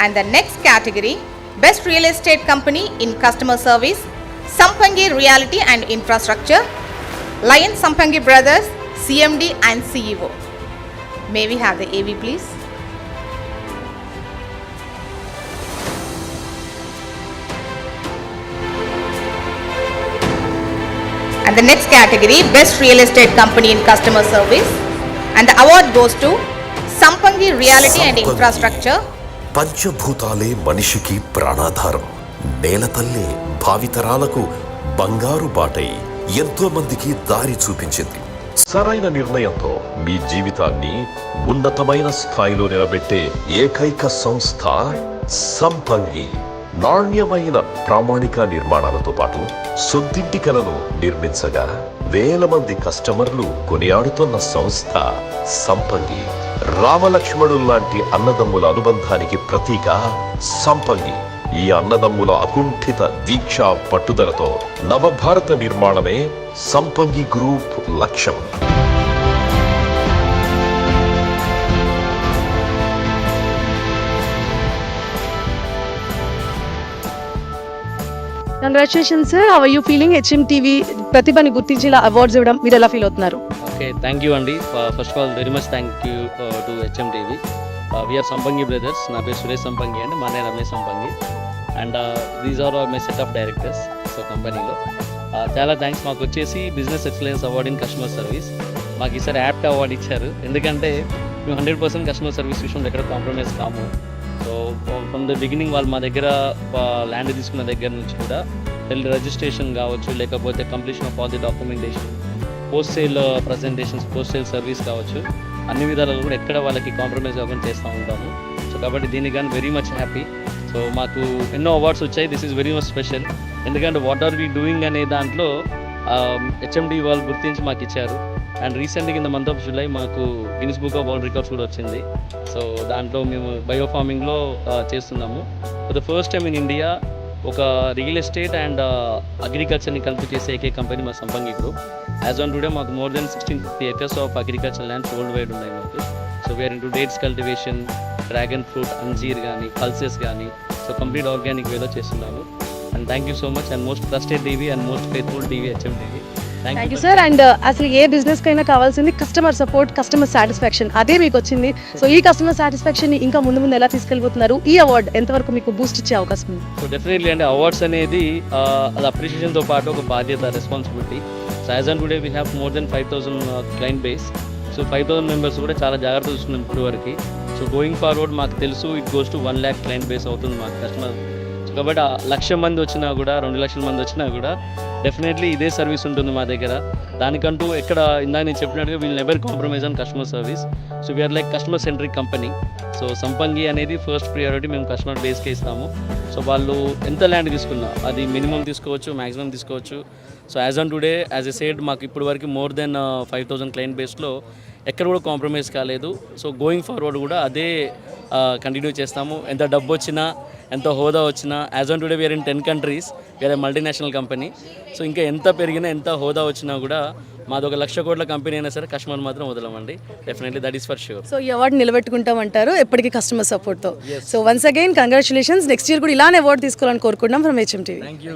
And the next category, Best Real Estate Company in Customer Service, Sampangi Realty and Infrastructure, Lion Sampangi Brothers, CMD and CEO. May we have the AV please? And the next category, Best Real Estate Company in Customer Service, and the award goes to Sampangi Realty and Infrastructure. పంచభూతాలే మనిషికి ప్రాణాధారం. నేలతల్లే భావితరాలకు బంగారు బాటై ఎంతో మందికి దారి చూపించింది. సరైన నిర్ణయంతో మీ జీవితాన్ని ఉన్నతమైన స్థాయిలో నిలబెట్టే ఏకైక సంస్థ సంపంగి. నాణ్యమైన ప్రామాణిక నిర్మాణాలతో పాటు సొంతింటి కలను నిర్మించగా వేల మంది కస్టమర్లు కొనియాడుతున్న సంస్థ సంపంగి. రామలక్ష్మణుల్లాంటి అన్నదమ్ముల అనుబంధానికి ప్రతీక సంపంగి. ఈ అన్నదమ్ముల అకుంఠిత దీక్ష పట్టుదలతో నవభారత నిర్మాణమే సంపంగి గ్రూప్ లక్ష్యం. Congratulations sir. How are you feeling? HMTV ప్రతిభని గుర్తించేలా అవార్డ్స్ ఇవ్వడం మీరు ఎలా ఫీల్ అవుతున్నారు? ఓకే, థ్యాంక్ యూ అండి. First of all very much thank you to HMTV. We are Sampangi brothers. నా పేరు సురేష్ సంపంగి అండి, మా అన్నయ్య Ramesh Sampangi. And these are my set of directors so కంపెనీలో. చాలా థ్యాంక్స్. మాకు వచ్చేసి business excellence award in customer service మాకు ఈసారి యాప్ట్ అవార్డు ఇచ్చారు. ఎందుకంటే మేము 100% కస్టమర్ సర్వీస్ విషయంలో ఎక్కడ కాంప్రమైజ్ కాము. సో ఫ్రమ్ ద బిగినింగ్ వాళ్ళు మా దగ్గర ల్యాండ్ తీసుకున్న దగ్గర నుంచి కూడా రిజిస్ట్రేషన్ కావచ్చు, లేకపోతే completion of all the documentation, post sale presentations, post sale service కావచ్చు, అన్ని విధాలుగా కూడా ఎక్కడ వాళ్ళకి కాంప్రమైజ్ అవ్వకుండా చేస్తూ ఉంటాము. సో కాబట్టి దీనికి కానీ వెరీ మచ్ హ్యాపీ. సో మాకు ఎన్నో అవార్డ్స్ వచ్చాయి. This is very much special. ఎందుకంటే వాట్ ఆర్ వీ డూయింగ్ అనే దాంట్లో HMTV వాళ్ళు గుర్తించి మాకు ఇచ్చారు. అండ్ రీసెంట్గా in the month of July మాకు Guinness book of world records కూడా వచ్చింది. సో దాంట్లో మేము బయో ఫార్మింగ్లో చేస్తున్నాము. For the first time in India ఒక రియల్ ఎస్టేట్ అండ్ అగ్రికల్చర్ని కలిపి చేసే ఏకే కంపెనీ మా Sampangi group. As on today మాకు more than 1650 acres of agriculture lands world wide ఉన్నాయి మాకు. So we are into dates cultivation, dragon fruit, అంజీర్ కానీ, పల్సెస్ కానీ, సో కంప్లీట్ ఆర్గానిక్ వేలో చేస్తున్నాము. And thank you so much. And most trusted TV and most faithful TV HMTV. Thank you sir. And అసలు ఏ business కైనా కావాల్సింది customer support, customer satisfaction. అదే మీకు వచ్చింది. సో ఈ కస్టమర్ సాటిస్ఫాక్షన్ ఇంకా ముందు ముందు ఎలా తీసుకెళ్ళిపోతున్నారు? ఈ అవార్డ్ ఎంతవరకు మీకు బూస్ట్ ఇచ్చే అవకాశం ఉంది? సో డెఫినెట్లీ అండి, అవార్డ్స్ అనేది అది అప్రిషియేషన్తో పాటు ఒక బాధ్యత, responsibility. So as on today we have more than 5000 client base. So 5000 members కూడా చాలా జాగ్రత్త చూస్తున్నాం ఇప్పుడు వరకు. సో గోయింగ్ ఫార్వర్డ్ మాకు తెలుసు it goes to 1 lakh client base అవుతుంది మాకు కస్టమర్. సో కాబట్టి 1,00,000 మంది వచ్చినా కూడా, 2,00,000 మంది వచ్చినా కూడా డెఫినెట్లీ ఇదే సర్వీస్ ఉంటుంది మా దగ్గర. దానికంటూ ఎక్కడ ఇందాక నేను చెప్పినట్టుగా we'll never compromise on customer service. So we are like customer centric company. So Sampangi అనేది ఫస్ట్ ప్రియారిటీ మేము కస్టమర్ బేస్కే ఇస్తాము. సో వాళ్ళు ఎంత ల్యాండ్ తీసుకున్నా అది మినిమం తీసుకోవచ్చు, మ్యాక్సిమం తీసుకోవచ్చు. So as on today as I said మాకు ఇప్పుడు వరకు మోర్ దెన్ 5000 క్లయింట్ బేస్లో ఎక్కడ కూడా కాంప్రమైజ్ కాలేదు. సో గోయింగ్ ఫార్వర్డ్ కూడా అదే కంటిన్యూ చేస్తాము. ఎంత డబ్బు వచ్చినా, ఎంత హోదా వచ్చినా, as on today we are in 10 countries, we are a multinational company. So ఇంకా ఎంత పెరిగినా, ఎంత హోదా వచ్చినా కూడా మాది ఒక 1,00,000 కోట్ల కంపెనీ అయినా సరే కస్టమర్ మాత్రం వదలమండి. Definitely that is for sure. So ఈ అవార్డు నిలబెట్టుకుంటామంటారు ఎప్పటికీ కస్టమర్ సపోర్ట్తో. So once again congratulations. Next year కూడా ఇలానే అవార్డు తీసుకోవాలని కోరుకుంటున్నాం ఫ్రమ్ HMTV. Thank you.